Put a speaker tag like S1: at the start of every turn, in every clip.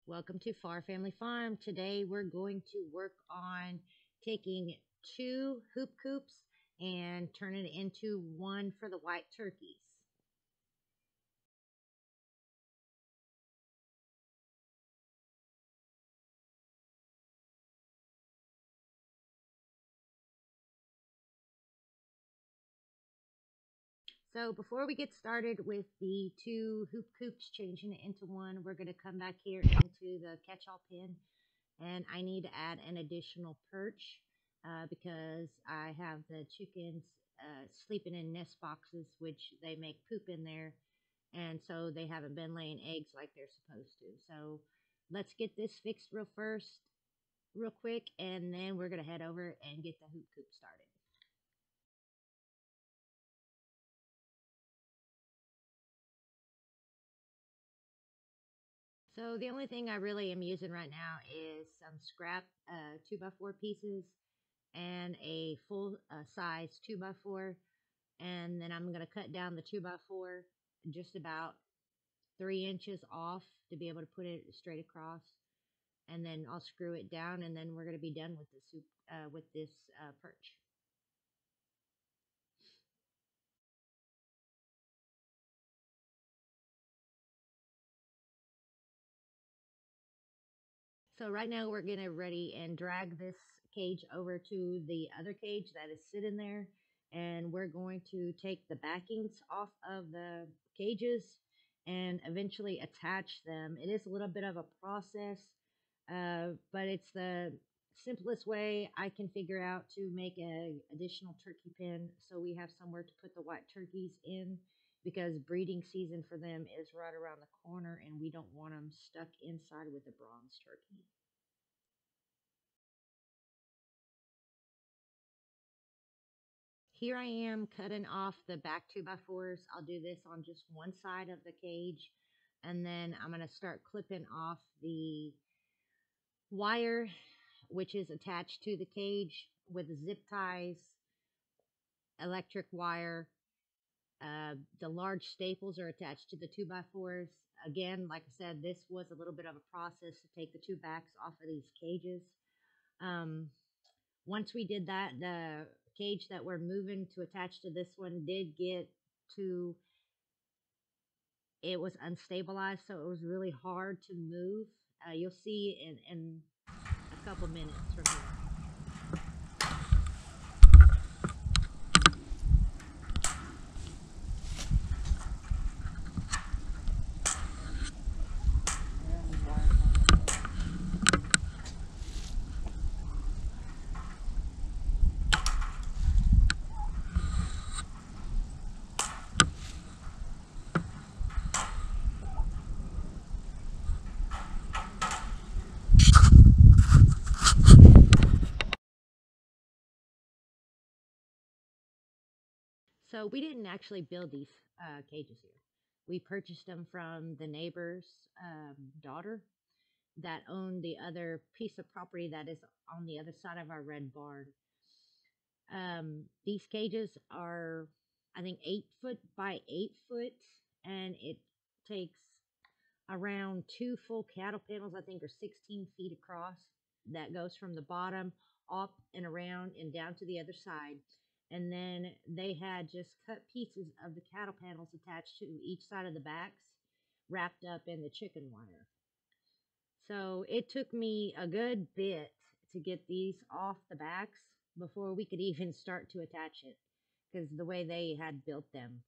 S1: Welcome to Far Family Farm. Today we're going to work on taking two hoop coops and turning it into one for the white turkeys. So before we get started with the two hoop coops changing it into one, we're going to come back here into the catch-all pen, and I need to add an additional perch because I have the chickens sleeping in nest boxes, which they make poop in there, and so they haven't been laying eggs like they're supposed to. So let's get this fixed real quick, and then we're gonna head over and get the hoop coop started. So the only thing I really am using right now is some scrap 2x4 pieces and a full size 2x4, and then I'm gonna cut down the 2x4 just about 3 inches off to be able to put it straight across, and then I'll screw it down, and then we're gonna be done with the soup with this perch. So right now we're gonna ready and drag this cage over to the other cage that is sitting there, and we're going to take the backings off of the cages and eventually attach them. It is a little bit of a process, but it's the simplest way I can figure out to make an additional turkey pen so we have somewhere to put the white turkeys in, because breeding season for them is right around the corner and we don't want them stuck inside with the bronze turkey. Here I am cutting off the back 2x4s. I'll do this on just one side of the cage, and then I'm going to start clipping off the wire, which is attached to the cage with zip ties, electric wire. The large staples are attached to the 2x4s. Again, like I said, this was a little bit of a process to take the two backs off of these cages. Um, Once we did that, the cage that we're moving to attach to this one did get to, it was unstabilized, so it was really hard to move. You'll see in a couple minutes from here. So we didn't actually build these cages here. We purchased them from the neighbor's daughter that owned the other piece of property that is on the other side of our red barn. These cages are, I think, 8 foot by 8 foot, and it takes around two full cattle panels, I think, are 16 feet across. That goes from the bottom up and around and down to the other side. And then they had just cut pieces of the cattle panels attached to each side of the backs, wrapped up in the chicken wire. So it took me a good bit to get these off the backs before we could even start to attach it, because the way they had built them.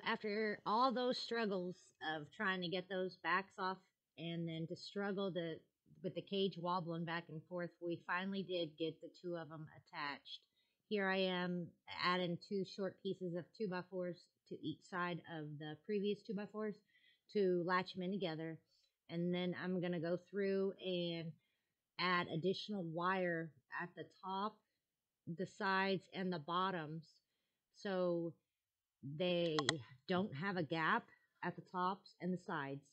S1: After all those struggles of trying to get those backs off and then to struggle to with the cage wobbling back and forth, we finally did get the two of them attached. Here I am adding two short pieces of 2x4s to each side of the previous 2x4s to latch them in together. And then I'm going to go through and add additional wire at the top, the sides, and the bottoms. So they don't have a gap at the tops and the sides.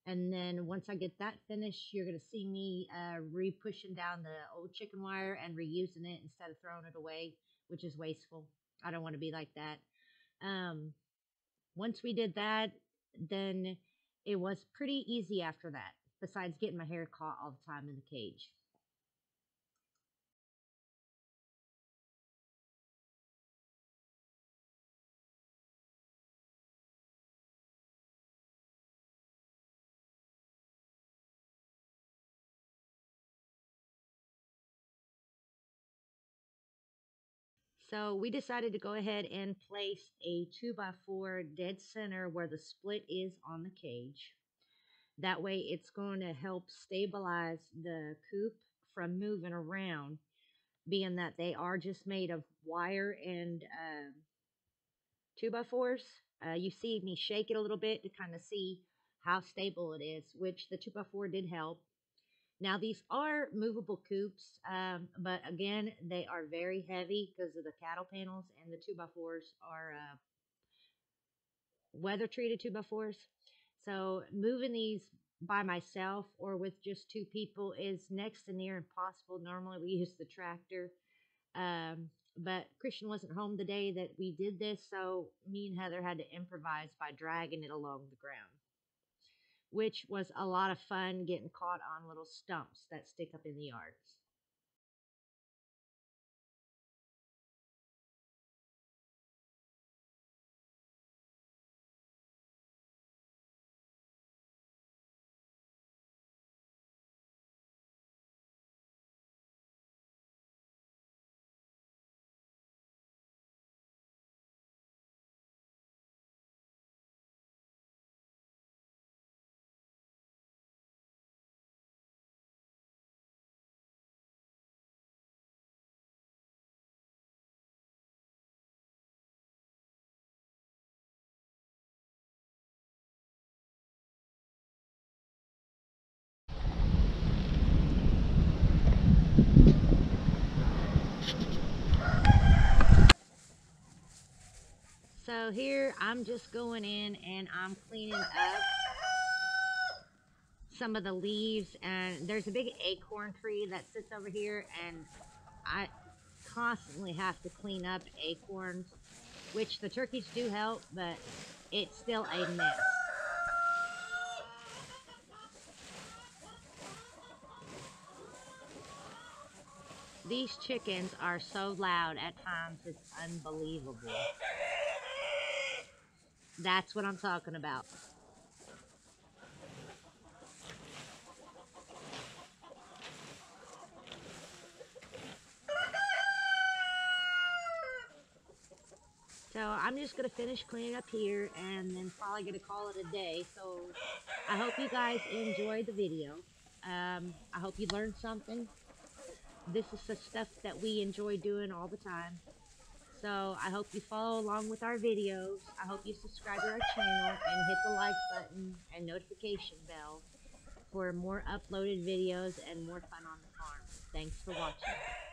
S1: And then once I get that finished, you're going to see me re-pushing down the old chicken wire and reusing it instead of throwing it away, which is wasteful. I don't want to be like that. Um, Once we did that, then it was pretty easy after that, besides getting my hair caught all the time in the cage. So we decided to go ahead and place a 2x4 dead center where the split is on the cage. That way it's going to help stabilize the coop from moving around, being that they are just made of wire and 2x4s. You see me shake it a little bit to kind of see how stable it is, which the 2x4 did help. Now, these are movable coops, but again, they are very heavy because of the cattle panels, and the 2x4s are weather treated 2x4s. So, moving these by myself or with just two people is next to near impossible. Normally, we use the tractor, but Christian wasn't home the day that we did this, so me and Heather had to improvise by dragging it along the ground, which was a lot of fun getting caught on little stumps that stick up in the yard. So here I'm just going in and I'm cleaning up some of the leaves, and there's a big acorn tree that sits over here, and I constantly have to clean up acorns, which the turkeys do help, but it's still a mess. These chickens are so loud at times, it's unbelievable. That's what I'm talking about. So I'm just going to finish cleaning up here and then probably going to call it a day. So I hope you guys enjoyed the video. I hope you learned something. This is the stuff that we enjoy doing all the time. So I hope you follow along with our videos. I hope you subscribe to our channel and hit the like button and notification bell for more uploaded videos and more fun on the farm. Thanks for watching.